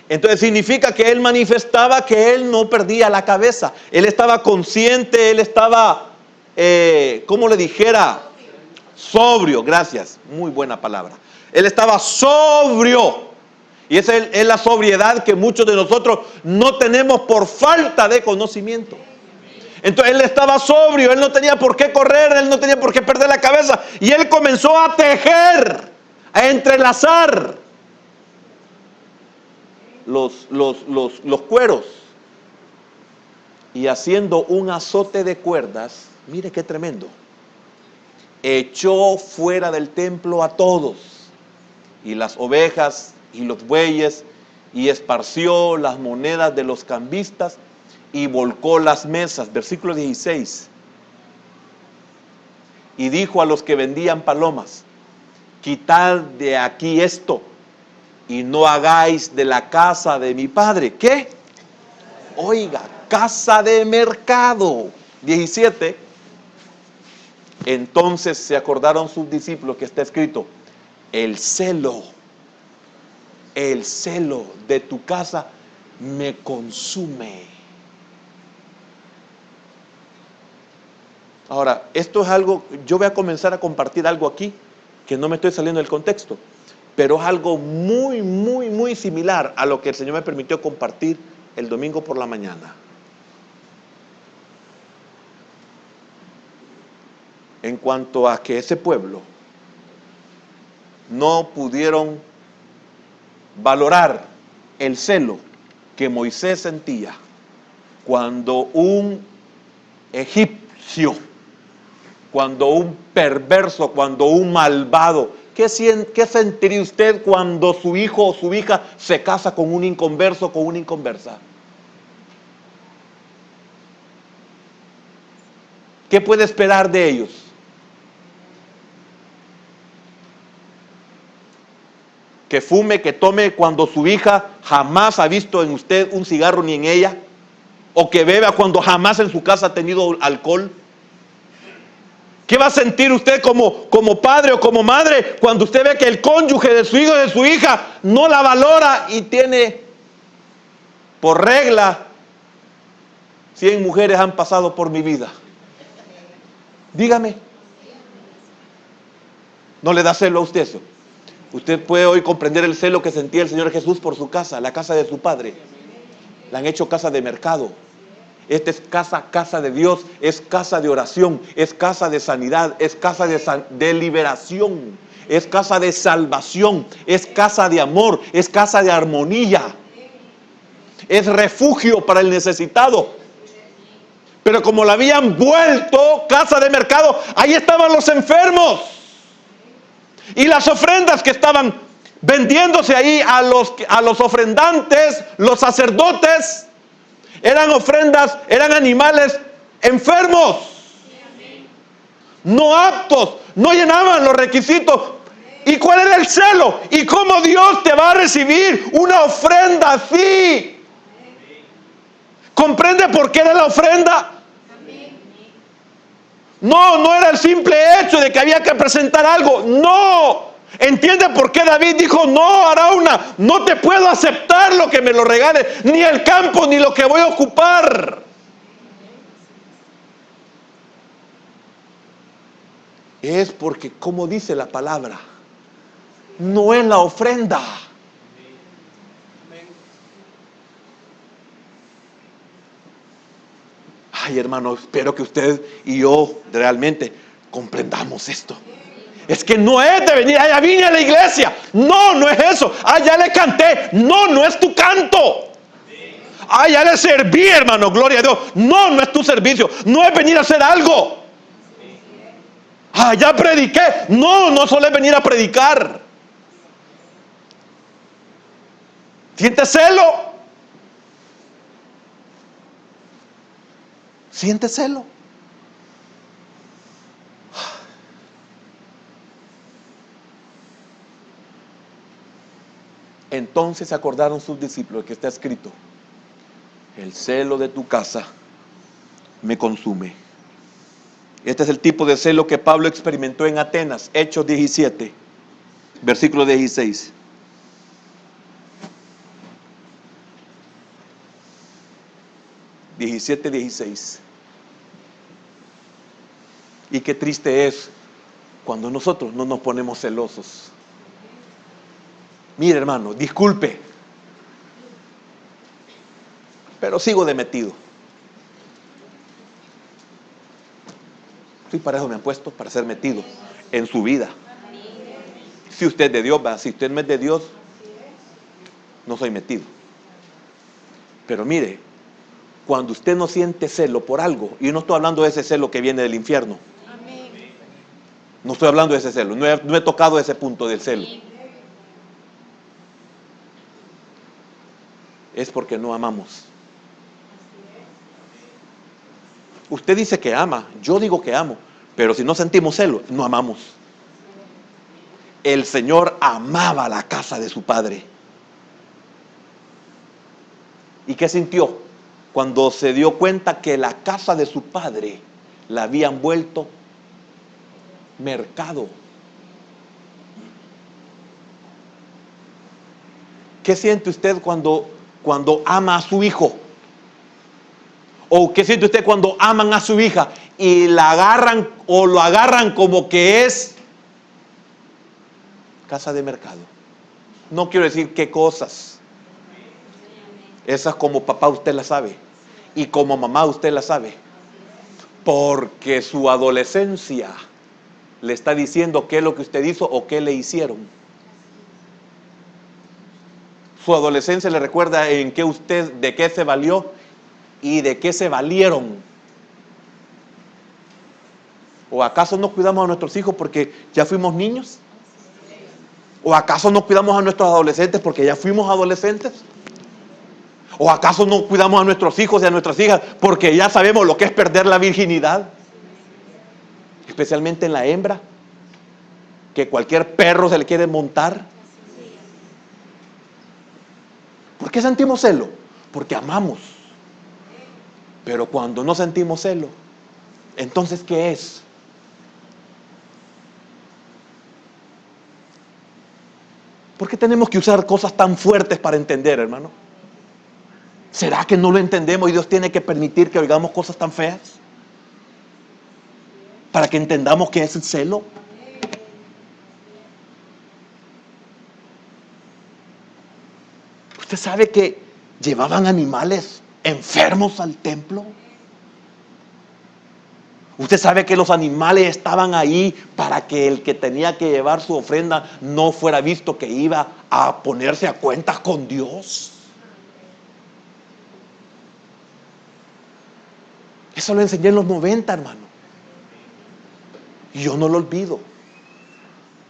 Entonces significa que él manifestaba que él no perdía la cabeza. Él estaba consciente, él estaba, ¿cómo le dijera? Sobrio, gracias, muy buena palabra. Él estaba sobrio. Y esa es la sobriedad que muchos de nosotros no tenemos por falta de conocimiento. Entonces él estaba sobrio, él no tenía por qué correr, él no tenía por qué perder la cabeza. Y él comenzó a tejer, a entrelazar los cueros, y haciendo un azote de cuerdas, mire qué tremendo, echó fuera del templo a todos, y las ovejas y los bueyes, y esparció las monedas de los cambistas, y volcó las mesas. Versículo 16. Y dijo a los que vendían palomas: quitad de aquí esto, y no hagáis de la casa de mi padre, ¿qué? Oiga, casa de mercado. 17. Entonces se acordaron sus discípulos que está escrito: el celo de tu casa me consume. Ahora, esto es algo, yo voy a comenzar a compartir algo aquí, que no me estoy saliendo del contexto, pero es algo muy, muy, muy similar a lo que el Señor me permitió compartir el domingo por la mañana. En cuanto a que ese pueblo no pudieron valorar el celo que Moisés sentía cuando un egipcio, cuando un perverso, cuando un malvado, ¿qué sentiría usted cuando su hijo o su hija se casa con un inconverso o con una inconversa? ¿Qué puede esperar de ellos? Que fume, que tome cuando su hija jamás ha visto en usted un cigarro ni en ella, o que beba cuando jamás en su casa ha tenido alcohol. ¿Qué va a sentir usted como padre o como madre cuando usted ve que el cónyuge de su hijo o de su hija no la valora y tiene por regla: 100 mujeres han pasado por mi vida? Dígame, ¿no le da celo a usted eso? Usted puede hoy comprender el celo que sentía el Señor Jesús por su casa, la casa de su Padre. La han hecho casa de mercado. Esta es casa de Dios, es casa de oración, es casa de sanidad, es casa de liberación, es casa de salvación, es casa de amor, es casa de armonía, es refugio para el necesitado. Pero como la habían vuelto casa de mercado, ahí estaban los enfermos y las ofrendas que estaban vendiéndose ahí a los ofrendantes, los sacerdotes. Eran ofrendas, eran animales enfermos, no aptos, no llenaban los requisitos. ¿Y cuál era el celo? ¿Y cómo Dios te va a recibir una ofrenda así? ¿Comprende por qué era la ofrenda? No era el simple hecho de que había que presentar algo. No. ¿Entiende por qué David dijo: no, Arauna, no te puedo aceptar lo que me lo regales, ni el campo, ni lo que voy a ocupar? Es porque, como dice la palabra, no es la ofrenda. Ay, hermano, espero que usted y yo realmente comprendamos esto. Es que no es de venir, ya vine a la iglesia. No, no es eso. Ya le canté. No, no es tu canto. Ya le serví, hermano, gloria a Dios. No, no es tu servicio. No es venir a hacer algo. Ya prediqué. No, no solo es venir a predicar. ¿Siente celo? ¿Siente celo? Entonces se acordaron sus discípulos que está escrito: el celo de tu casa me consume. Este es el tipo de celo que Pablo experimentó en Atenas. Hechos 17, versículo 16. Y qué triste es cuando nosotros no nos ponemos celosos. Mire, hermano, disculpe, pero sigo de metido. Sí, para eso me han puesto, para ser metido en su vida. Si usted es de Dios, si usted no es de Dios, no soy metido. Pero mire, cuando usted no siente celo por algo, y yo no estoy hablando de ese celo que viene del infierno. No estoy hablando de ese celo, no he tocado ese punto del celo. Es porque no amamos. Usted dice que ama, yo digo que amo, pero si no sentimos celo, no amamos. El Señor amaba la casa de su Padre. ¿Y qué sintió? Cuando se dio cuenta que la casa de su Padre la habían vuelto mercado. ¿Qué siente usted cuando ama a su hijo? ¿O qué siente usted cuando aman a su hija y la agarran o lo agarran como que es casa de mercado? No quiero decir qué cosas. Esas como papá usted las sabe y como mamá usted las sabe. Porque su adolescencia le está diciendo qué es lo que usted hizo o qué le hicieron. Su adolescencia le recuerda en qué usted, de qué se valió y de qué se valieron. ¿O acaso no cuidamos a nuestros hijos porque ya fuimos niños? ¿O acaso no cuidamos a nuestros adolescentes porque ya fuimos adolescentes? ¿O acaso no cuidamos a nuestros hijos y a nuestras hijas porque ya sabemos lo que es perder la virginidad? Especialmente en la hembra, que cualquier perro se le quiere montar. ¿Por qué sentimos celo? Porque amamos. Pero cuando no sentimos celo, entonces ¿qué es? ¿Por qué tenemos que usar cosas tan fuertes para entender, hermano? ¿Será que no lo entendemos y Dios tiene que permitir que oigamos cosas tan feas? Para que entendamos qué es el celo. ¿Usted sabe que llevaban animales enfermos al templo? ¿Usted sabe que los animales estaban ahí para que el que tenía que llevar su ofrenda no fuera visto que iba a ponerse a cuentas con Dios? Eso lo enseñé en los 90, hermano. Y yo no lo olvido.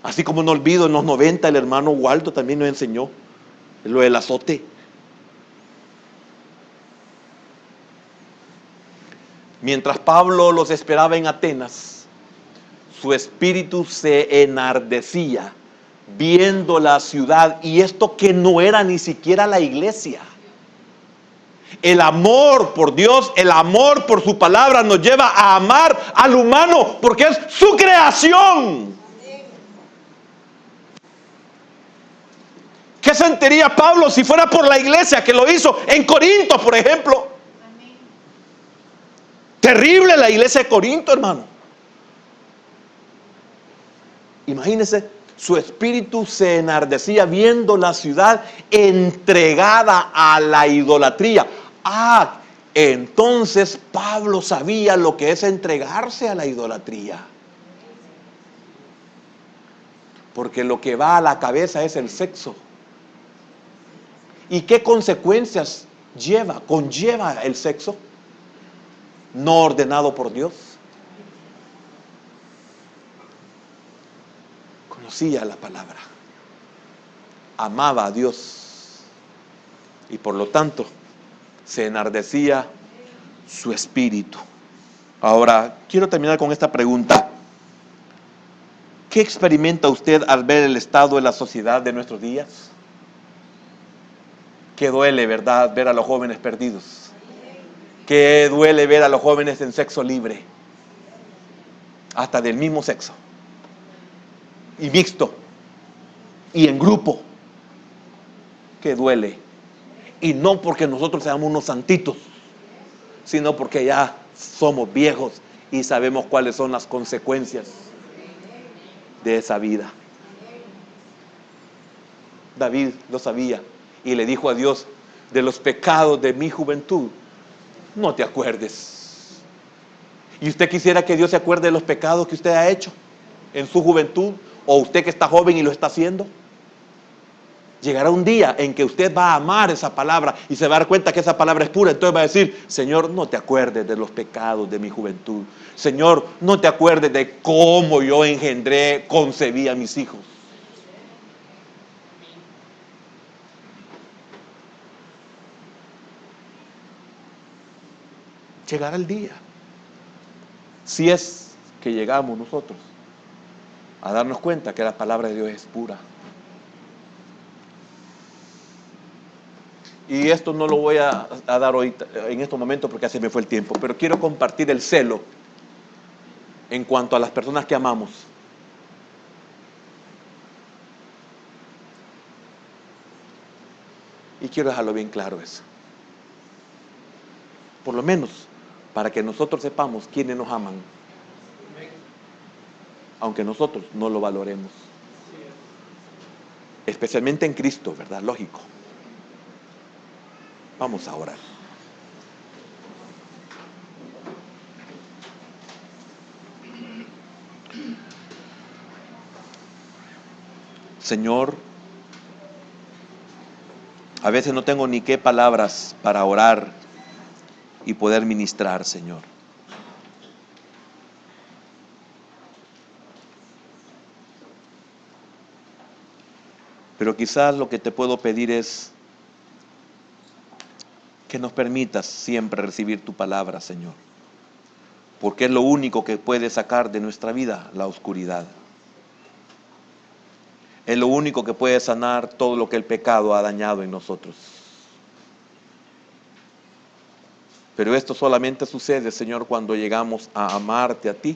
Así como no olvido en los 90, el hermano Waldo también nos enseñó lo del azote. Mientras Pablo los esperaba en Atenas, su espíritu se enardecía viendo la ciudad, y esto que no era ni siquiera la iglesia. El amor por Dios, el amor por su palabra nos lleva a amar al humano porque es su creación. ¿Qué sentiría Pablo si fuera por la iglesia que lo hizo en Corinto, por ejemplo? Terrible la iglesia de Corinto, hermano. Imagínense, su espíritu se enardecía viendo la ciudad entregada a la idolatría. Entonces Pablo sabía lo que es entregarse a la idolatría. Porque lo que va a la cabeza es el sexo. ¿Y qué consecuencias conlleva el sexo no ordenado por Dios? Conocía la palabra, amaba a Dios y por lo tanto se enardecía su espíritu. Ahora, quiero terminar con esta pregunta. ¿Qué experimenta usted al ver el estado de la sociedad de nuestros días? ¿Qué duele, verdad, ver a los jóvenes perdidos? ¿Qué duele ver a los jóvenes en sexo libre? Hasta del mismo sexo. Y mixto. Y en grupo. ¿Qué duele? Y no porque nosotros seamos unos santitos, sino porque ya somos viejos y sabemos cuáles son las consecuencias de esa vida. David lo sabía y le dijo a Dios: de los pecados de mi juventud no te acuerdes. ¿Y usted quisiera que Dios se acuerde de los pecados que usted ha hecho en su juventud? ¿O usted que está joven y lo está haciendo? Llegará un día en que usted va a amar esa palabra y se va a dar cuenta que esa palabra es pura. Entonces va a decir: Señor, no te acuerdes de los pecados de mi juventud. Señor, no te acuerdes de cómo yo concebí a mis hijos. Llegará el día, si es que llegamos nosotros a darnos cuenta que la palabra de Dios es pura. Y esto no lo voy a dar hoy en estos momentos porque así me fue el tiempo, pero quiero compartir el celo en cuanto a las personas que amamos. Y quiero dejarlo bien claro eso. Por lo menos para que nosotros sepamos quiénes nos aman, aunque nosotros no lo valoremos. Especialmente en Cristo, ¿verdad? Lógico. Vamos a orar. Señor, a veces no tengo ni qué palabras para orar y poder ministrar, Señor. Pero quizás lo que te puedo pedir es que nos permitas siempre recibir tu palabra, Señor. Porque es lo único que puede sacar de nuestra vida la oscuridad. Es lo único que puede sanar todo lo que el pecado ha dañado en nosotros. Pero esto solamente sucede, Señor, cuando llegamos a amarte a ti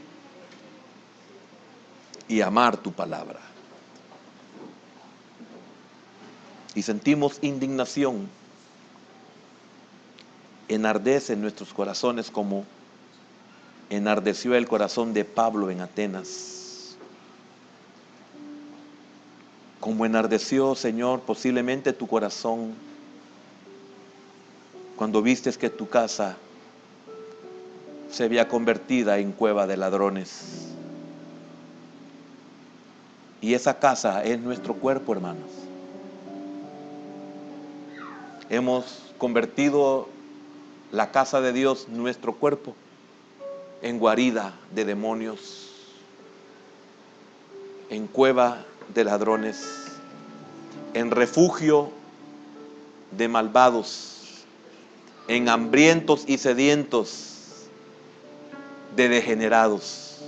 y amar tu palabra. Y sentimos indignación, enardece en nuestros corazones como enardeció el corazón de Pablo en Atenas. Como enardeció, Señor, posiblemente tu corazón cuando vistes que tu casa se había convertida en cueva de ladrones. Y esa casa es nuestro cuerpo, hermanos. Hemos convertido la casa de Dios, nuestro cuerpo, en guarida de demonios, en cueva de ladrones, en refugio de malvados, en hambrientos y sedientos de degenerados.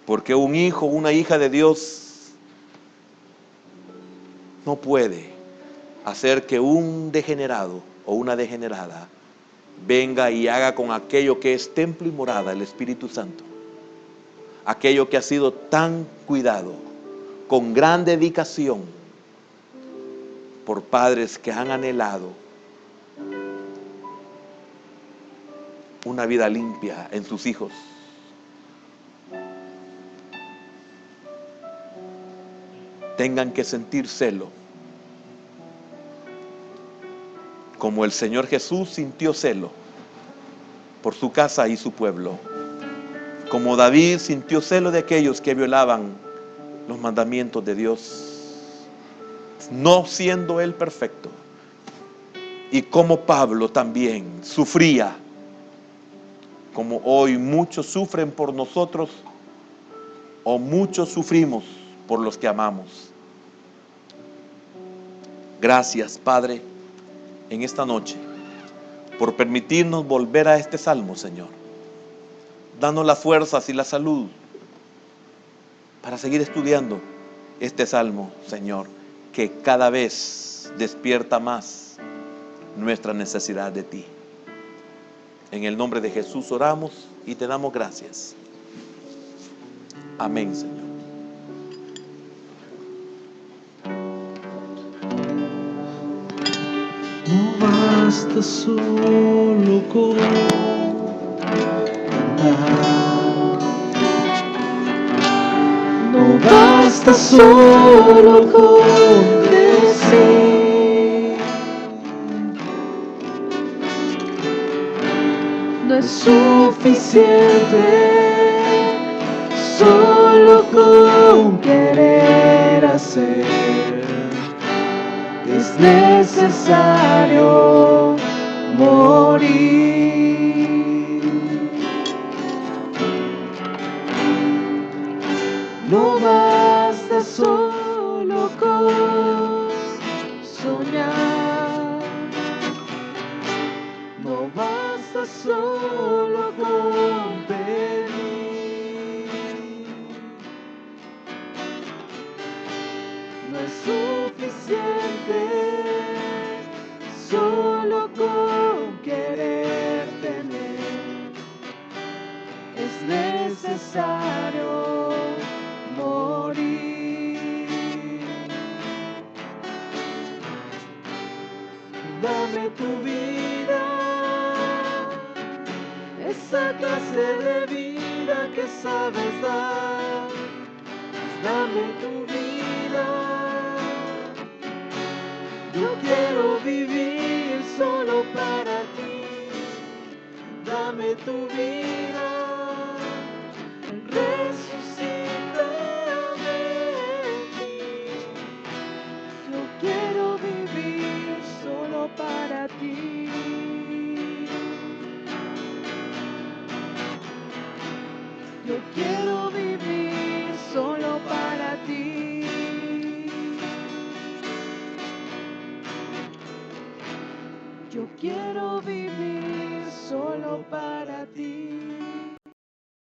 Porque un hijo, una hija de Dios no puede hacer que un degenerado o una degenerada venga y haga con aquello que es templo y morada, el Espíritu Santo, aquello que ha sido tan cuidado, con gran dedicación, por padres que han anhelado una vida limpia en sus hijos. Tengan que sentir celo como el Señor Jesús sintió celo por su casa y su pueblo, como David sintió celo de aquellos que violaban los mandamientos de Dios, no siendo él perfecto, y como Pablo también sufría, como hoy muchos sufren por nosotros, o muchos sufrimos por los que amamos. Gracias, Padre, en esta noche, por permitirnos volver a este salmo, Señor. Danos las fuerzas y la salud para seguir estudiando este salmo, Señor, que cada vez despierta más nuestra necesidad de ti. En el nombre de Jesús oramos y te damos gracias. Amén, Señor. No basta solo con cantar, no basta solo con decir, no es suficiente solo con querer hacer. Es necesario morir. No basta solo con soñar. No basta solo con pedir. No es suficiente solo con querer tener. Es necesario morir. Dame tu vida, esa clase de vida que sabes dar. Dame tu vida, yo quiero vivir solo para ti. Dame tu vida, resucítame en ti. Yo quiero vivir solo para ti. Yo quiero